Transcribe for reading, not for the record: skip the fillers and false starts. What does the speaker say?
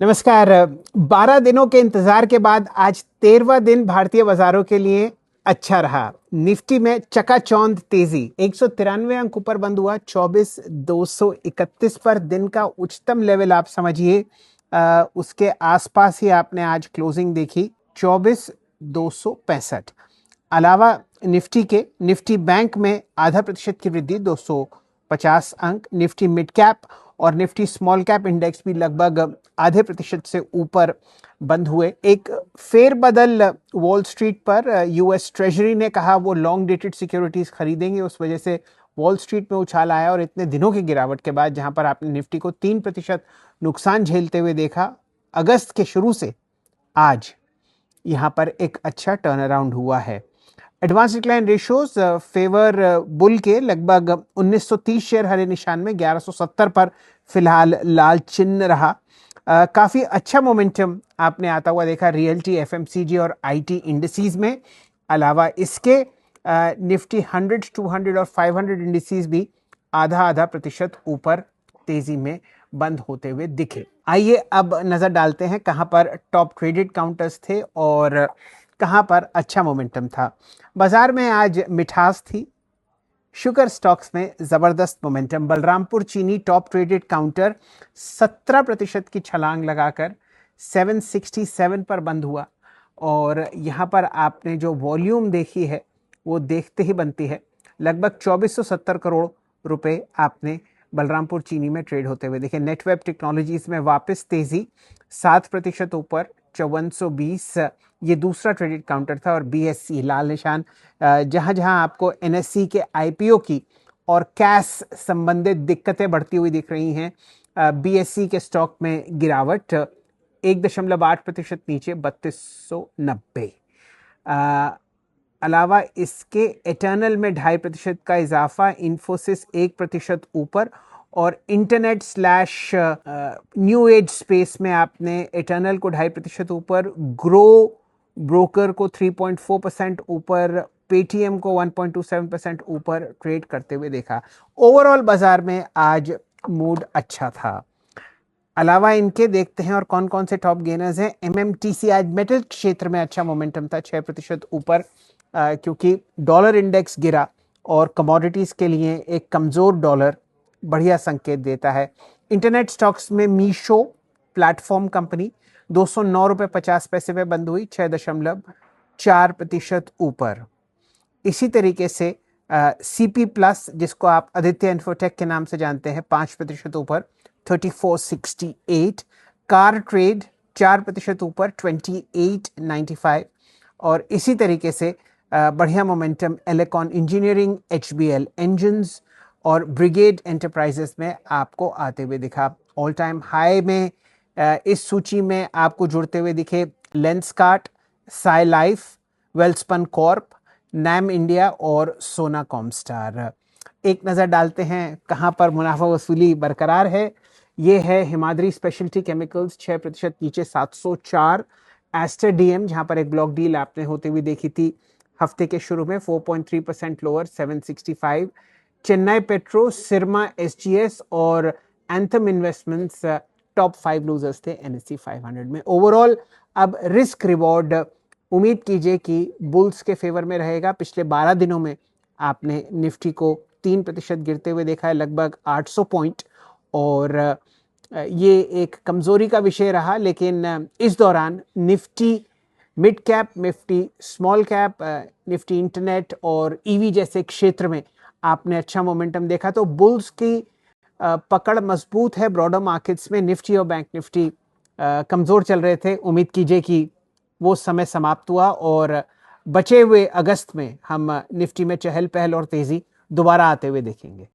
नमस्कार। 12 दिनों के इंतजार के बाद आज 13वां दिन भारतीय बाजारों के लिए अच्छा रहा। निफ्टी में चकाचौंध तेजी 193 अंक ऊपर बंद हुआ 24,231 पर। दिन का उच्चतम लेवल आप समझिए उसके आसपास ही आपने आज क्लोजिंग देखी 24,265। अलावा निफ्टी बैंक में आधा प्रतिशत की वृद्धि 250 अंक। निफ्टी मिड कैप और निफ्टी स्मॉल कैप इंडेक्स भी लगभग आधे प्रतिशत से ऊपर बंद हुए। एक फेरबदल वॉल स्ट्रीट पर यूएस ट्रेजरी ने कहा वो लॉन्ग डेटेड सिक्योरिटीज खरीदेंगे, उस वजह से वॉल स्ट्रीट में उछाल आया। और इतने दिनों की गिरावट के बाद जहां पर आपने निफ्टी को 3% नुकसान झेलते हुए देखा अगस्त के शुरू से, आज यहां पर एक अच्छा टर्न अराउंड हुआ है। Advance decline ratios favour bull के लगभग 1930 शेयर हरे निशान में, 1170 पर फिलहाल लाल चिन्ह रहा। काफी अच्छा मोमेंटम आपने आता हुआ देखा रियल्टी, एफएमसीजी और आईटी इंडिसेस में। अलावा इसके निफ्टी 100, 200 और 500 इंडिसेस भी आधा आधा प्रतिशत ऊपर तेजी में बंद होते हुए दिखे। आइए अब नजर डालते हैं कहां पर टॉप ट्रेडेड काउंटर्स थे और कहां पर अच्छा मोमेंटम था। बाजार में आज मिठास थी, शुगर स्टॉक्स में जबरदस्त मोमेंटम। बलरामपुर चीनी टॉप ट्रेडेड काउंटर 17% की छलांग लगाकर 767 पर बंद हुआ। और यहां पर आपने जो वॉल्यूम देखी है वो देखते ही बनती है। लगभग 2470 करोड़ रुपए आपने बलरामपुर चीनी में ट्रेड होते हुए देखे। नेटवेब टेक्नोलॉजीज में वापस तेजी 7% ऊपर 5420, ये दूसरा ट्रेडेड काउंटर था। और बीएससी लाल निशान, जहां जहां आपको एनएससी के आईपीओ की और कैश संबंधित दिक्कतें बढ़ती हुई दिख रही हैं, बीएससी के स्टॉक में गिरावट 1.8% नीचे 3290। अलावा इसके एटर्नल में 2.5% का इजाफा, इन्फोसिस 1% ऊपर। और internet slash new age space में आपने एटर्नल को 2.5% ऊपर, ग्रो ब्रोकर को 3.4% ऊपर, पेटीएम को 1.27% ऊपर ट्रेड करते हुए देखा। ओवरऑल बाजार में आज मूड अच्छा था। अलावा इनके देखते हैं और कौन कौन से टॉप गेनर्स हैं। एमएमटीसी आज मेटल क्षेत्र में अच्छा मोमेंटम था 6% ऊपर, क्योंकि डॉलर इंडेक्स गिरा और कमोडिटीज के लिए एक कमजोर डॉलर बढ़िया संकेत देता है। इंटरनेट स्टॉक्स में मीशो प्लेटफॉर्म कंपनी 209.50 पे बंद हुई 6.4% ऊपर। इसी तरीके से सीपी प्लस, जिसको आप आदित्य इन्फोटेक के नाम से जानते हैं, 5% ऊपर 3468। कार ट्रेड 4% ऊपर 2895। और इसी तरीके से बढ़िया मोमेंटम एलेकॉन इंजीनियरिंग, एचबीएल इंजन्स और ब्रिगेड एंटरप्राइजेस में आपको आते हुए दिखा। ऑल टाइम हाई में इस सूची में आपको जुड़ते हुए दिखे Lenskart, Sai Life, Welspun Corp, NAM India और सोना कॉमस्टार। एक नज़र डालते हैं कहां पर मुनाफा वसूली बरकरार है। ये है हिमाद्री स्पेशलिटी केमिकल्स 6% नीचे 704। एस्टर डीएम, जहां पर एक ब्लॉक डील आपने होते हुए देखी थी हफ्ते के शुरू में, 4.3% लोअर 765। चेन्नई पेट्रो, सिरमा एसजीएस और एंथम इन्वेस्टमेंट्स टॉप 5 लूजर्स थे एनएससी 500 में। ओवरऑल अब रिस्क रिवॉर्ड उम्मीद कीजिए कि बुल्स के फेवर में रहेगा। पिछले 12 दिनों में आपने निफ्टी को 3% गिरते हुए देखा है, लगभग 800 पॉइंट। और ये एक कमजोरी का विषय रहा, लेकिन इस दौरान Nifty mid cap, Nifty small cap, Nifty internet और ईवी जैसे क्षेत्र में आपने अच्छा मोमेंटम देखा। तो बुल्स की पकड़ मजबूत है ब्रॉडर मार्केट्स में। निफ्टी और बैंक निफ्टी कमजोर चल रहे थे, उम्मीद कीजिए कि वो समय समाप्त हुआ और बचे हुए अगस्त में हम निफ्टी में चहल पहल और तेजी दोबारा आते हुए देखेंगे।